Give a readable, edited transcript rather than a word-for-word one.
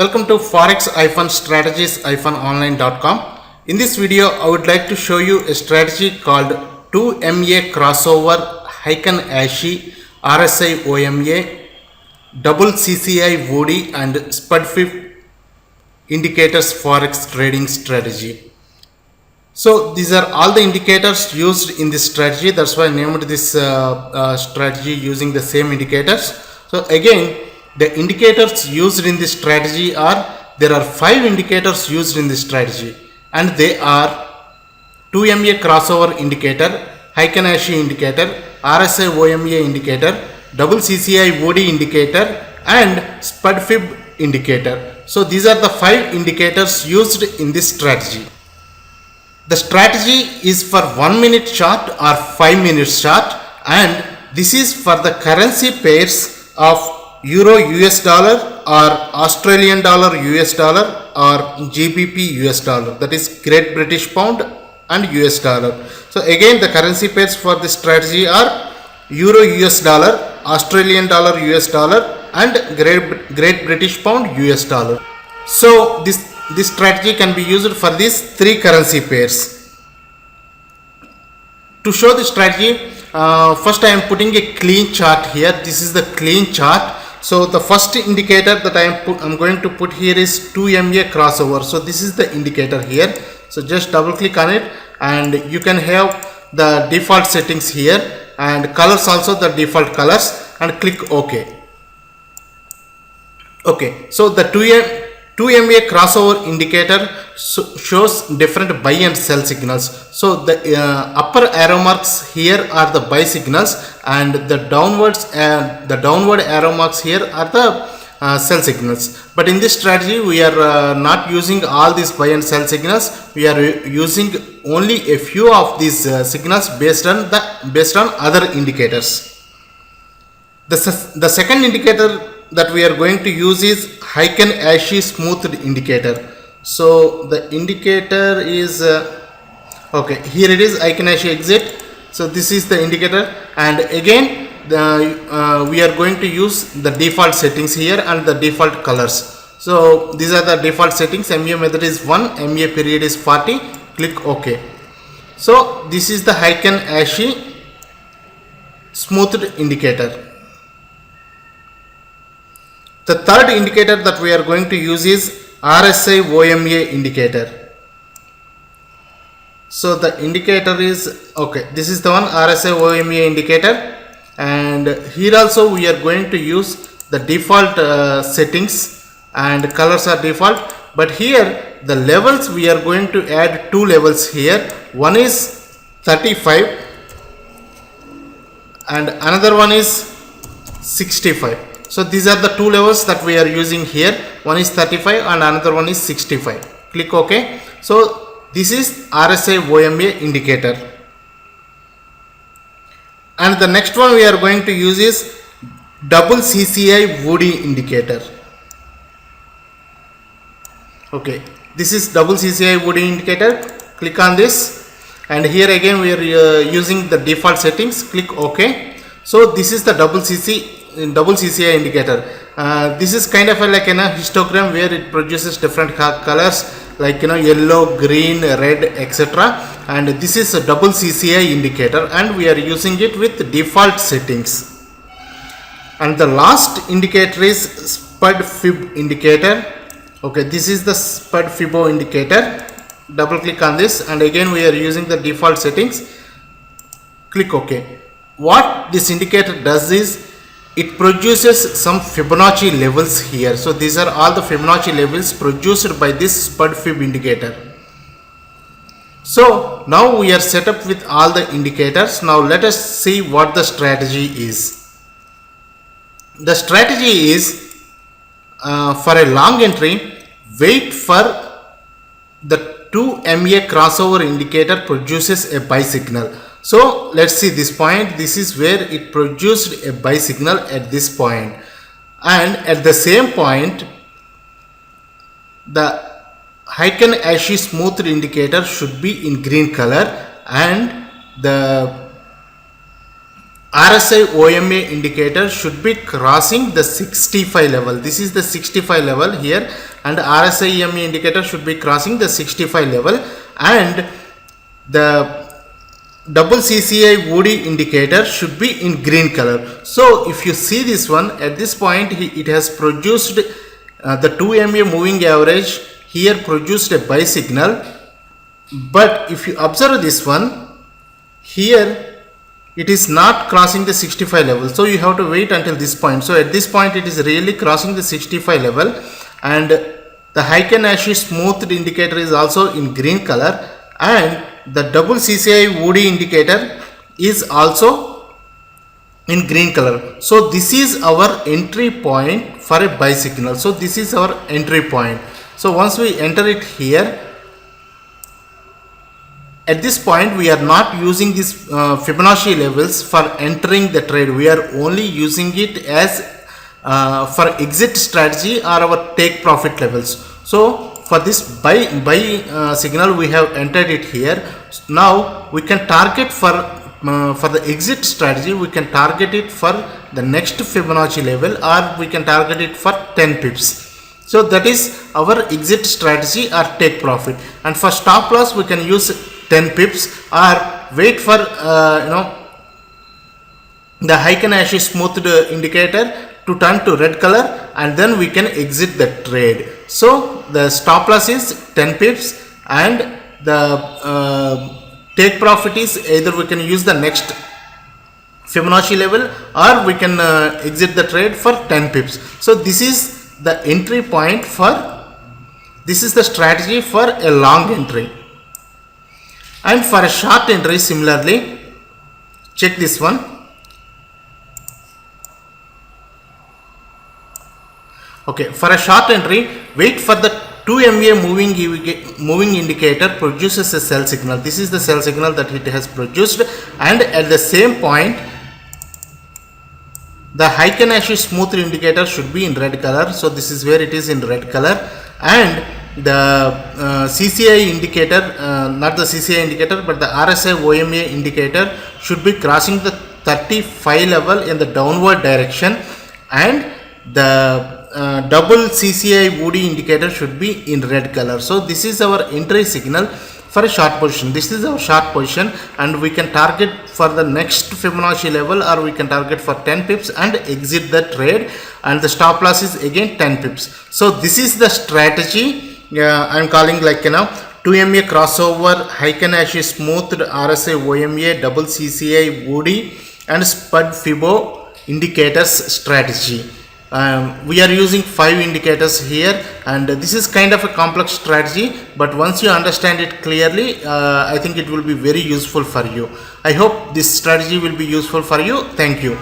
Welcome to forex-strategies-online.com. In this video, I would like to show you a strategy called 2MA crossover Heiken Ashi RSI OMA double CCI Woody and Spudfib indicators forex trading strategy. So these are all the indicators used in this strategy. That's why I named this strategy using the same indicators. So again, the indicators used in this strategy there are 5 indicators used in this strategy, and they are 2MA crossover indicator, Heiken Ashi indicator, RSI OMA indicator, double CCI Woody indicator and Spudfib indicator. So these are the 5 indicators used in this strategy. The strategy is for 1 minute chart or 5 minutes chart, and this is for the currency pairs of Euro US dollar or Australian dollar US dollar or GBP US dollar, that is Great British Pound and US dollar. So again, the currency pairs for this strategy are Euro US dollar, Australian dollar US dollar and Great British Pound US dollar. So this strategy can be used for these 3 currency pairs. To show the strategy, first I am putting a clean chart here. This is the clean chart. So the first indicator that I'm going to put here is 2MA crossover. So this is the indicator here. So just double click on it, and you can have the default settings here and colors also, the default colors, and click OK. Okay, so the 2MA crossover indicator shows different buy and sell signals. So the upper arrow marks here are the buy signals, and the downward arrow marks here are the sell signals. But in this strategy, we are not using all these buy and sell signals. We are using only a few of these signals based on other indicators. The second indicator that we are going to use is Heiken Ashi Smoothed indicator. So the indicator is okay, here it is, Heiken Ashi exit. So this is the indicator, and again we are going to use the default settings here and the default colors. So these are the default settings. MA method is 1, MA period is 40. Click OK. So this is the Heiken Ashi Smoothed indicator. The third indicator that we are going to use is RSI OMA indicator. So the indicator is okay, this is the one, RSI OMA indicator, and here also we are going to use the default settings, and colors are default, but here the levels we are going to add 2 levels here. One is 35 and another one is 65. So these are the 2 levels that we are using here. One is 35 and another one is 65. Click OK. So this is RSI OMA indicator. And the next one we are going to use is double CCI Woody indicator. Okay, this is double CCI Woody indicator. Click on this, and here again we are using the default settings. Click OK. So this is the double CCI indicator. This is kind of like a histogram where it produces different colors like yellow, green, red, etc. And this is a double CCI indicator, and we are using it with default settings. And the last indicator is Spudfib indicator. Okay, this is the Spudfib indicator. Double click on this, and again we are using the default settings. Click OK. What this indicator does is it produces some Fibonacci levels here. So these are all the Fibonacci levels produced by this Spudfib indicator. So now we are set up with all the indicators. Now let us see what the strategy is. The strategy is for a long entry, wait for the 2MA crossover indicator produces a buy signal. So let's see this point. This is where it produced a buy signal at this point, and at the same point the Heiken Ashi Smoothed indicator should be in green color, and the RSI OMA indicator should be crossing the 65 level. This is the 65 level here, and RSI EMA indicator should be crossing the 65 level, and the double CCI Woody indicator should be in green color. So if you see this one, at this point it has produced the 2 MA moving average here produced a buy signal, but if you observe this one here, it is not crossing the 65 level, so you have to wait until this point. So at this point it is really crossing the 65 level, and the Heiken Ashi Smoothed indicator is also in green color, and the double CCI Woody indicator is also in green color. So this is our entry point for a buy signal. So this is our entry point. So once we enter it here, at this point we are not using these Fibonacci levels for entering the trade. We are only using it as for exit strategy or our take profit levels. So for this buy signal we have entered it here. Now we can target for the exit strategy, we can target it for the next Fibonacci level, or we can target it for 10 pips. So that is our exit strategy or take profit. And for stop loss we can use 10 pips or wait for the Heiken Ashi Smoothed indicator to turn to red color, and then we can exit the trade. So the stop loss is 10 pips, and the take profit is either we can use the next Fibonacci level or we can exit the trade for 10 pips. So this is the entry point this is the strategy for a long entry. And for a short entry, similarly, check this one. Okay, for a short entry, wait for the 2 MA moving indicator produces a sell signal. This is the sell signal that it has produced, and at the same point the Heiken Ashi Smoothed indicator should be in red color. So this is where it is in red color, and the CCI indicator, not the CCI indicator but the RSI OMA indicator should be crossing the 35 level in the downward direction, and the double CCI Woody indicator should be in red color. So this is our entry signal for a short position. This is our short position, and we can target for the next Fibonacci level or we can target for 10 pips and exit the trade, and the stop loss is again 10 pips. So this is the strategy I am calling 2 MA crossover, Heiken Ashi Smoothed, RSI OMA, double CCI Woody and Spudfib indicators strategy. We are using 5 indicators here, and this is kind of a complex strategy, but once you understand it clearly, I think it will be very useful for you. I hope this strategy will be useful for you. Thank you.